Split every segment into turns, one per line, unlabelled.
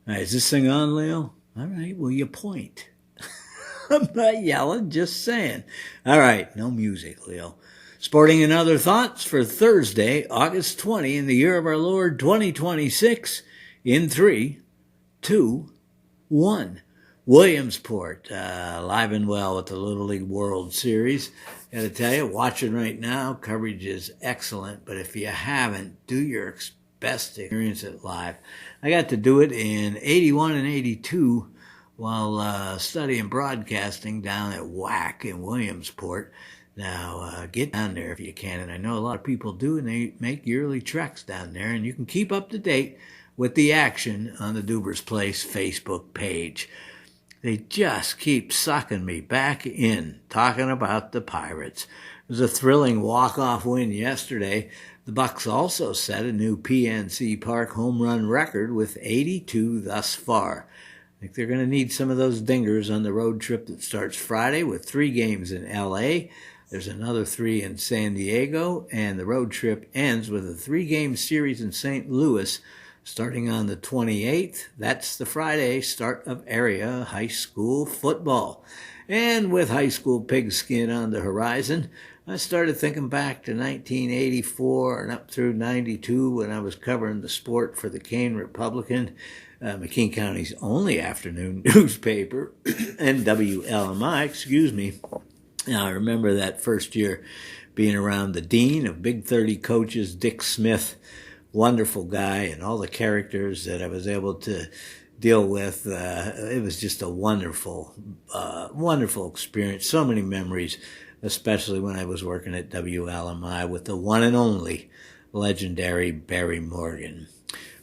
All right, is this thing on, Leo? All right, well, you point. I'm not yelling, just saying. All right, no music, Leo. Sporting and other thoughts for Thursday, August 20, in the year of our Lord 2026, in 3, 2, 1. Williamsport, alive and well with the Little League World Series. Got to tell you, watching right now, coverage is excellent, but if you haven't, do your best to experience it live. I got to do it in 81 and 82 while studying broadcasting down at WAC in Williamsport. Now, get down there if you can, and I know a lot of people do, and they make yearly treks down there, and you can keep up to date with the action on the Duber's Place Facebook page. They just keep sucking me back in, talking about the Pirates. It was a thrilling walk-off win yesterday. The Bucks also set a new PNC Park home run record with 82 thus far. I think they're going to need some of those dingers on the road trip that starts Friday with 3 games in L.A., there's another 3 in San Diego, and the road trip ends with a 3-game series in St. Louis starting on the 28th. That's the Friday start of area high school football. And with high school pigskin on the horizon, I started thinking back to 1984 and up through 92 when I was covering the sport for the Kane Republican, McKean County's only afternoon newspaper, and WLMI, Now, I remember that first year being around the dean of Big 30 coaches, Dick Smith, wonderful guy, and all the characters that I was able to deal with. It was just a wonderful, wonderful experience. So many memories, especially when I was working at WLMI with the one and only legendary Barry Morgan.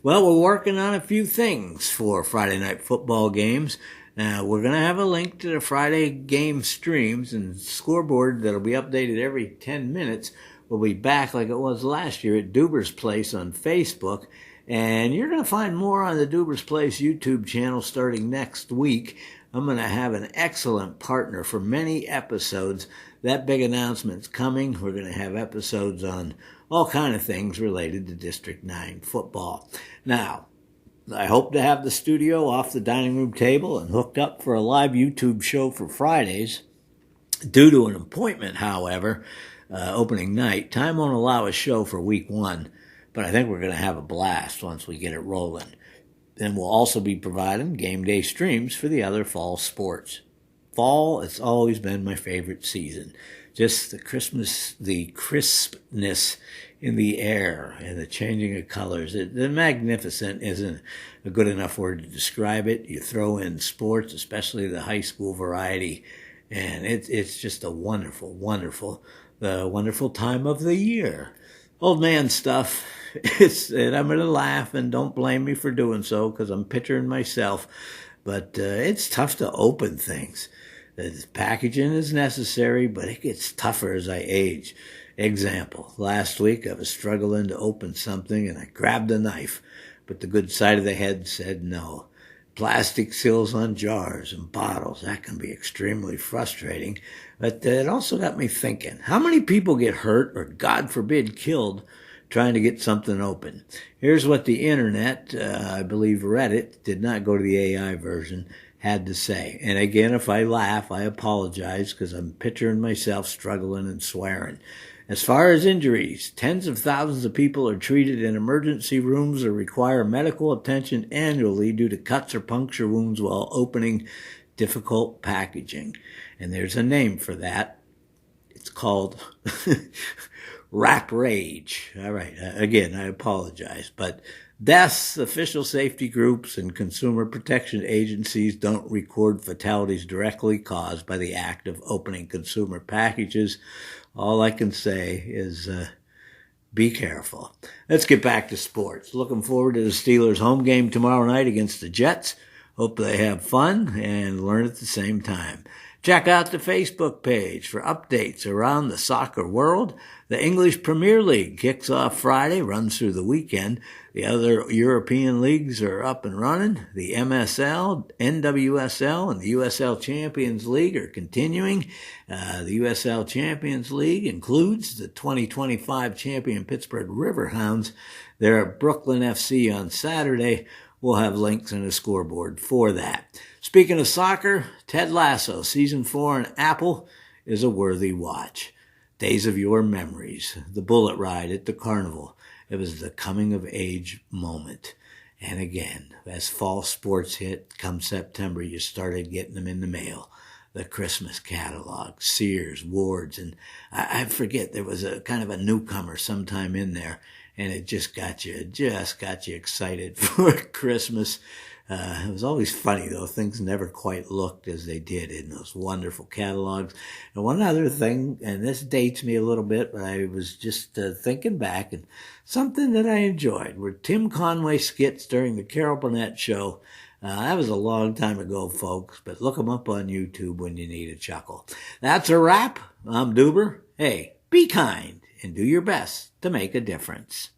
Well, we're working on a few things for Friday night football games. Now, we're going to have a link to the Friday game streams and scoreboard that'll be updated every 10 minutes. We'll be back like it was last year at Duber's Place on Facebook. And you're going to find more on the Duber's Place YouTube channel starting next week. I'm going to have an excellent partner for many episodes. That big announcement's coming. We're going to have episodes on all kind of things related to District 9 football. Now, I hope to have the studio off the dining room table and hooked up for a live YouTube show for Fridays. Due to an appointment, however, opening night, time won't allow a show for week 1, but I think we're going to have a blast once we get it rolling. Then we'll also be providing game day streams for the other fall sports. Fall, it's always been my favorite season. Just the crispness in the air and the changing of colors. The magnificent isn't a good enough word to describe it. You throw in sports, especially the high school variety, and it's just a wonderful, wonderful time of the year. Old man stuff. And I'm going to laugh, and don't blame me for doing so because I'm picturing myself. But it's tough to open things. The packaging is necessary, but it gets tougher as I age. Example, last week I was struggling to open something and I grabbed a knife, but the good side of the head said no. Plastic seals on jars and bottles, that can be extremely frustrating. But it also got me thinking, how many people get hurt or, God forbid, killed trying to get something open? Here's what the internet, I believe Reddit, did not go to the AI version, had to say. And again, if I laugh, I apologize because I'm picturing myself struggling and swearing. As far as injuries, tens of thousands of people are treated in emergency rooms or require medical attention annually due to cuts or puncture wounds while opening difficult packaging. And there's a name for that. It's called rap rage. All right. Again, I apologize. But deaths, official safety groups, and consumer protection agencies don't record fatalities directly caused by the act of opening consumer packages. All I can say is be careful. Let's get back to sports. Looking forward to the Steelers' home game tomorrow night against the Jets. Hope they have fun and learn at the same time. Check out the Facebook page for updates around the soccer world. The English Premier League kicks off Friday, runs through the weekend. The other European leagues are up and running. The MSL, NWSL, and the USL Champions League are continuing. The USL Champions League includes the 2025 champion Pittsburgh Riverhounds. They're at Brooklyn FC on Saturday, We'll have links and a scoreboard for that. Speaking of soccer, Ted Lasso, Season 4 on Apple is a worthy watch. Days of Your Memories, the bullet ride at the carnival. It was the coming-of-age moment. And again, as fall sports hit, come September, you started getting them in the mail. The Christmas catalog, Sears, Ward's, and I forget, there was a kind of a newcomer sometime in there, and it just got you excited for Christmas. It was always funny, though. Things never quite looked as they did in those wonderful catalogs. And one other thing, and this dates me a little bit, but I was just thinking back, and something that I enjoyed were Tim Conway skits during the Carol Burnett show. That was a long time ago, folks, but look them up on YouTube when you need a chuckle. That's a wrap. I'm Duber. Hey, be kind and do your best to make a difference.